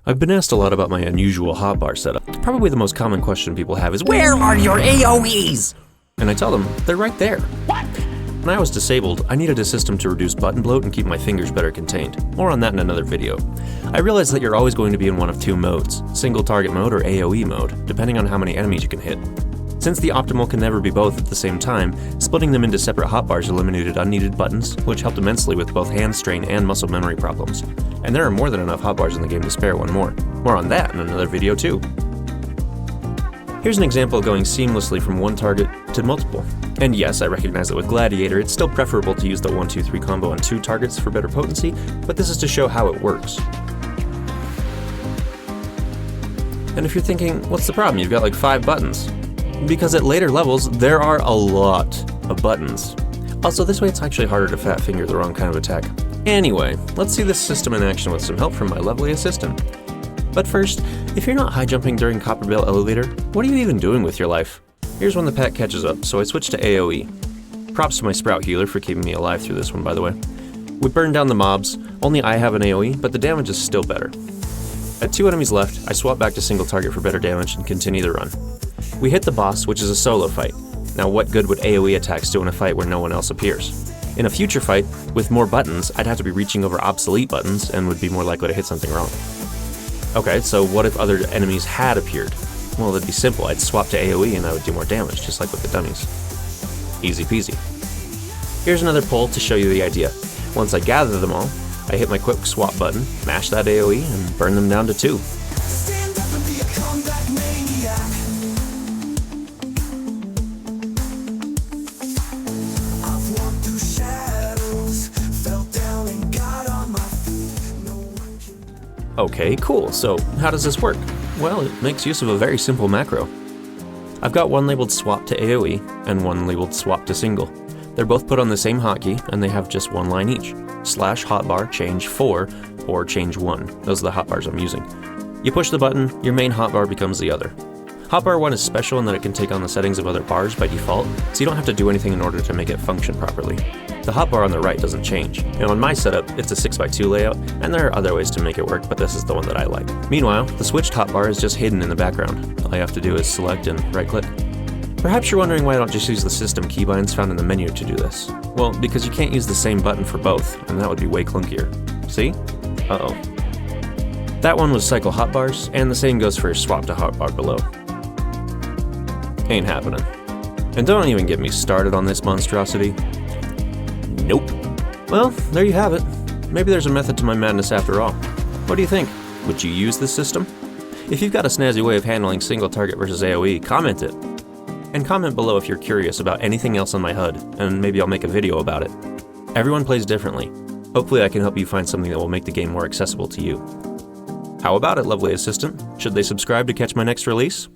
I've been asked a lot about my unusual hotbar setup. Probably the most common question people have is, where are your AoEs? And I tell them, they're right there. What? When I was disabled, I needed a system to reduce button bloat and keep my fingers better contained. More on that in another video. I realized that you're always going to be in one of two modes, single target mode or AoE mode, depending on how many enemies you can hit. Since the optimal can never be both at the same time, splitting them into separate hotbars eliminated unneeded buttons, which helped immensely with both hand strain and muscle memory problems. And there are more than enough hotbars in the game to spare one more. More on that in another video too. Here's an example of going seamlessly from one target to multiple. And yes, I recognize that with Gladiator, it's still preferable to use the 1-2-3 combo on 2 targets for better potency, but this is to show how it works. And if you're thinking, what's the problem? You've got like 5 buttons. Because at later levels, there are a lot of buttons. Also, this way it's actually harder to fat finger the wrong kind of attack. Anyway, let's see this system in action with some help from my lovely assistant. But first, if you're not high jumping during Copperbell Elevator, what are you even doing with your life? Here's when the pack catches up, so I switch to AoE. Props to my Sprout healer for keeping me alive through this one, by the way. We burn down the mobs, only I have an AoE, but the damage is still better. At 2 enemies left, I swap back to single target for better damage and continue the run. We hit the boss, which is a solo fight. Now what good would AoE attacks do in a fight where no one else appears? In a future fight, with more buttons, I'd have to be reaching over obsolete buttons and would be more likely to hit something wrong. Okay, so what if other enemies had appeared? Well, it'd be simple. I'd swap to AoE and I would do more damage, just like with the dummies. Easy peasy. Here's another poll to show you the idea. Once I gather them all, I hit my quick swap button, mash that AoE, and burn them down to 2. Okay, cool. So how does this work? Well, it makes use of a very simple macro. I've got one labeled swap to AoE and one labeled swap to single. They're both put on the same hotkey and they have just one line each. /hotbar change 4 or change 1. Those are the hotbars I'm using. You push the button, your main hotbar becomes the other. Hotbar 1 is special in that it can take on the settings of other bars by default, so you don't have to do anything in order to make it function properly. The hotbar on the right doesn't change. Now on my setup, it's a 6x2 layout, and there are other ways to make it work, but this is the one that I like. Meanwhile, the switched hotbar is just hidden in the background. All you have to do is select and right-click. Perhaps you're wondering why I don't just use the system keybinds found in the menu to do this. Well, because you can't use the same button for both, and that would be way clunkier. See? Uh-oh. That one was cycle hotbars, and the same goes for swap to hotbar below. Ain't happening. And don't even get me started on this monstrosity. Nope. Well, there you have it. Maybe there's a method to my madness after all. What do you think? Would you use this system? If you've got a snazzy way of handling single target versus AoE, comment it. And comment below if you're curious about anything else on my HUD, and maybe I'll make a video about it. Everyone plays differently. Hopefully I can help you find something that will make the game more accessible to you. How about it, lovely assistant? Should they subscribe to catch my next release?